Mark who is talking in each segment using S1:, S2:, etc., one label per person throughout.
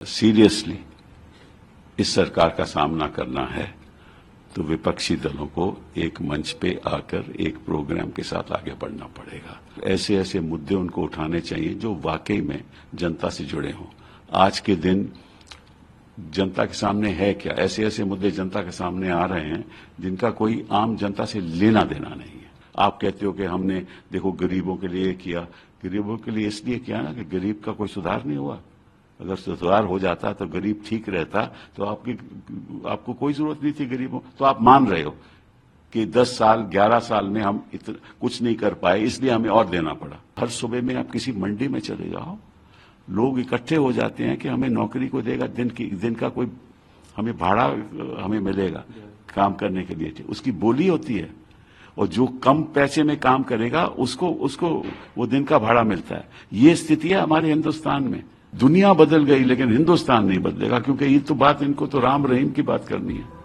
S1: Seriously इस सरकार का सामना करना है तो विपक्षी दलों को एक मंच पे आकर एक प्रोग्राम के साथ आगे बढ़ना पड़ेगा। ऐसे ऐसे मुद्दे उनको उठाने चाहिए जो वाकई में जनता से जुड़े हों। आज के दिन जनता के सामने है क्या, ऐसे ऐसे मुद्दे जनता के सामने आ रहे हैं जिनका कोई आम जनता से लेना देना नहीं है। आप कहते हो कि हमने देखो गरीबों के लिए किया, गरीबों के लिए इसलिए किया ना कि गरीब का कोई सुधार नहीं हुआ। अगर सुधार हो जाता तो गरीब ठीक रहता तो आपको कोई जरूरत नहीं थी गरीबों। तो आप मान रहे हो कि 10 साल 11 साल में हम कुछ नहीं कर पाए, इसलिए हमें और देना पड़ा। हर सुबह में आप किसी मंडी में चले जाओ, लोग इकट्ठे हो जाते हैं कि हमें नौकरी को देगा, दिन का कोई हमें भाड़ा हमें मिलेगा काम करने के लिए, उसकी बोली होती है। और जो कम पैसे में काम करेगा उसको वो दिन का भाड़ा मिलता है। ये स्थिति है हमारे हिंदुस्तान में। दुनिया बदल गई लेकिन हिंदुस्तान नहीं बदलेगा, क्योंकि ये तो बात इनको तो राम रहीम की बात करनी है।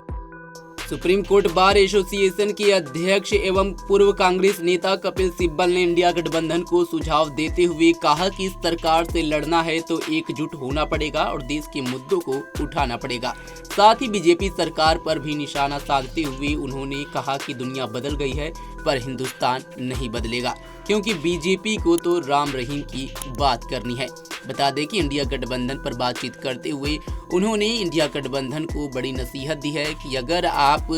S2: सुप्रीम कोर्ट बार एसोसिएशन के अध्यक्ष एवं पूर्व कांग्रेस नेता कपिल सिब्बल ने इंडिया गठबंधन को सुझाव देते हुए कहा कि सरकार से लड़ना है तो एकजुट होना पड़ेगा और देश के मुद्दों को उठाना पड़ेगा। साथ ही बीजेपी सरकार पर भी निशाना साधते हुए उन्होंने कहा कि दुनिया बदल गई है पर हिंदुस्तान नहीं बदलेगा, क्योंकि बीजेपी को तो राम रहीम की बात करनी है। बता दें कि इंडिया गठबंधन पर बातचीत करते हुए उन्होंने इंडिया गठबंधन को बड़ी नसीहत दी है कि अगर आप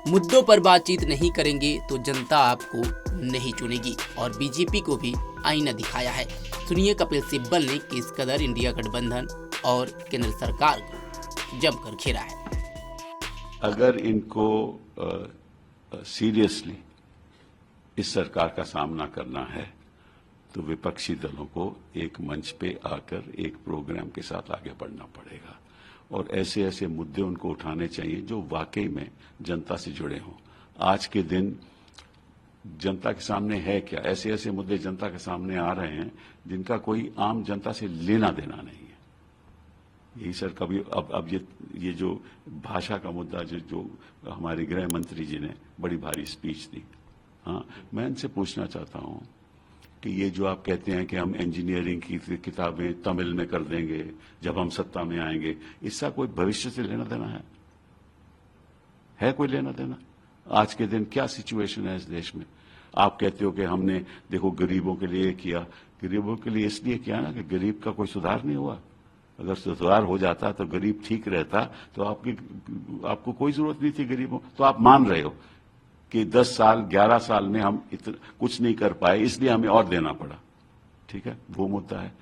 S2: मुद्दों पर बातचीत नहीं करेंगे तो जनता आपको नहीं चुनेगी, और बीजेपी को भी आईना दिखाया है। सुनिए कपिल सिब्बल ने किस कदर इंडिया गठबंधन और केंद्र सरकार को जमकर घेरा है।
S1: अगर इनको सीरियसली इस सरकार का सामना करना है तो विपक्षी दलों को एक मंच पे आकर एक प्रोग्राम के साथ आगे बढ़ना पड़ेगा और ऐसे ऐसे मुद्दे उनको उठाने चाहिए जो वाकई में जनता से जुड़े हों। आज के दिन जनता के सामने है क्या, ऐसे ऐसे मुद्दे जनता के सामने आ रहे हैं जिनका कोई आम जनता से लेना देना नहीं है। यही सर कभी अब ये जो भाषा का मुद्दा जो हमारे गृह मंत्री जी ने बड़ी भारी स्पीच दी, हाँ, मैं इनसे पूछना चाहता हूं कि ये जो आप कहते हैं कि हम इंजीनियरिंग की किताबें तमिल में कर देंगे जब हम सत्ता में आएंगे, इसका कोई भविष्य से लेना देना है कोई लेना देना? आज के दिन क्या सिचुएशन है इस देश में? आप कहते हो कि हमने देखो गरीबों के लिए किया, गरीबों के लिए इसलिए किया ना कि गरीब का कोई सुधार नहीं हुआ। अगर सुधार हो जाता तो गरीब ठीक रहता तो आपको कोई जरूरत नहीं थी गरीबों। तो आप मान रहे हो कि 10 साल 11 साल में हम कुछ नहीं कर पाए, इसलिए हमें और देना पड़ा। ठीक है, वो मुद्दा है।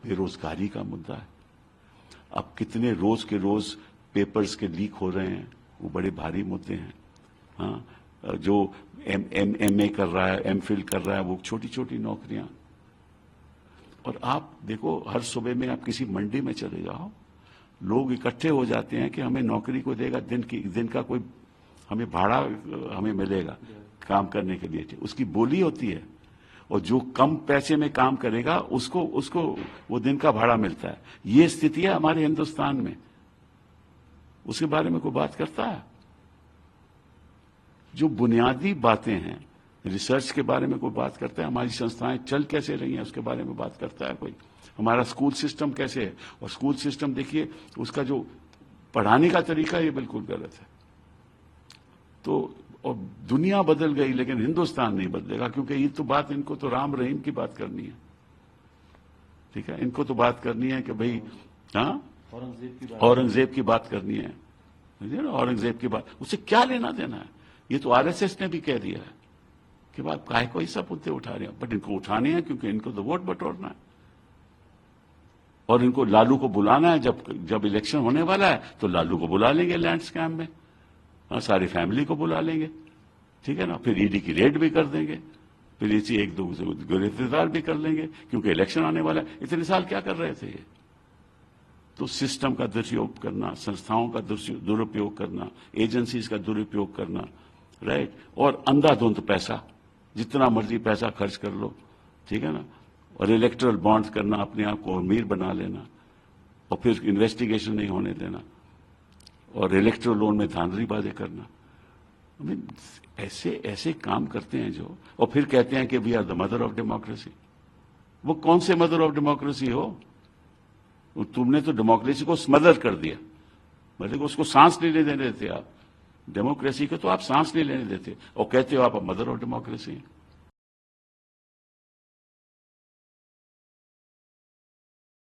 S1: बेरोजगारी का मुद्दा है। अब कितने रोज के रोज पेपर्स के लीक हो रहे हैं, वो बड़े भारी मुद्दे हैं। हाँ, जो एमए कर रहा है, एमफिल कर रहा है, वो छोटी छोटी नौकरियां। और आप देखो हर सुबह में आप किसी मंडी में चले जाओ, लोग इकट्ठे हो जाते हैं कि हमें नौकरी को देगा, दिन का कोई हमें भाड़ा हमें मिलेगा काम करने के लिए, उसकी बोली होती है। और जो कम पैसे में काम करेगा उसको वो दिन का भाड़ा मिलता है। ये स्थिति है हमारे हिंदुस्तान में। उसके बारे में कोई बात करता है? जो बुनियादी बातें हैं, रिसर्च के बारे में कोई बात करता है? हमारी संस्थाएं चल कैसे रही हैं उसके बारे में बात करता है कोई? हमारा स्कूल सिस्टम कैसे है? और स्कूल सिस्टम देखिए, उसका जो पढ़ाने का तरीका ये बिल्कुल गलत है। तो और दुनिया बदल गई लेकिन हिंदुस्तान नहीं बदलेगा, क्योंकि ये तो बात इनको तो राम रहीम की बात करनी है। ठीक है, इनको तो बात करनी है कि भाई हाँ, औरंगजेब की बात करनी है। औरंगजेब की बात, उससे क्या लेना देना है? ये तो आरएसएस ने भी कह दिया है कि बात काहे को सब मुद्दे उठा रहे हैं, बट इनको उठाने हैं क्योंकि इनको तो वोट बटोरना है। और इनको लालू को बुलाना है, जब इलेक्शन होने वाला है तो लालू को बुला लेंगे लैंड स्कैम में, सारी फैमिली को बुला लेंगे। ठीक है ना, फिर ईडी की रेड भी कर देंगे, फिर इसी एक दो गिरफ्तार भी कर लेंगे, क्योंकि इलेक्शन आने वाला है। इतने साल क्या कर रहे थे ये? तो सिस्टम का दुरुपयोग करना, संस्थाओं का दुरुपयोग करना, एजेंसीज का दुरुपयोग करना, राइट। और अंधाधुंध पैसा, जितना मर्जी पैसा खर्च कर लो, ठीक है ना। और इलेक्टोरल बॉन्ड्स करना, अपने आप को अमीर बना लेना, और फिर इन्वेस्टिगेशन नहीं होने देना, और इलेक्ट्रो लोन में धांधलीबाजी करना। ऐसे काम करते हैं जो, और फिर कहते हैं कि we are the mother of democracy. वो कौन से मदर ऑफ डेमोक्रेसी हो? तुमने तो डेमोक्रेसी को स्मदर कर दिया, मतलब उसको सांस नहीं लेने देते आप। डेमोक्रेसी को तो आप सांस नहीं लेने देते और कहते हो आप मदर ऑफ डेमोक्रेसी।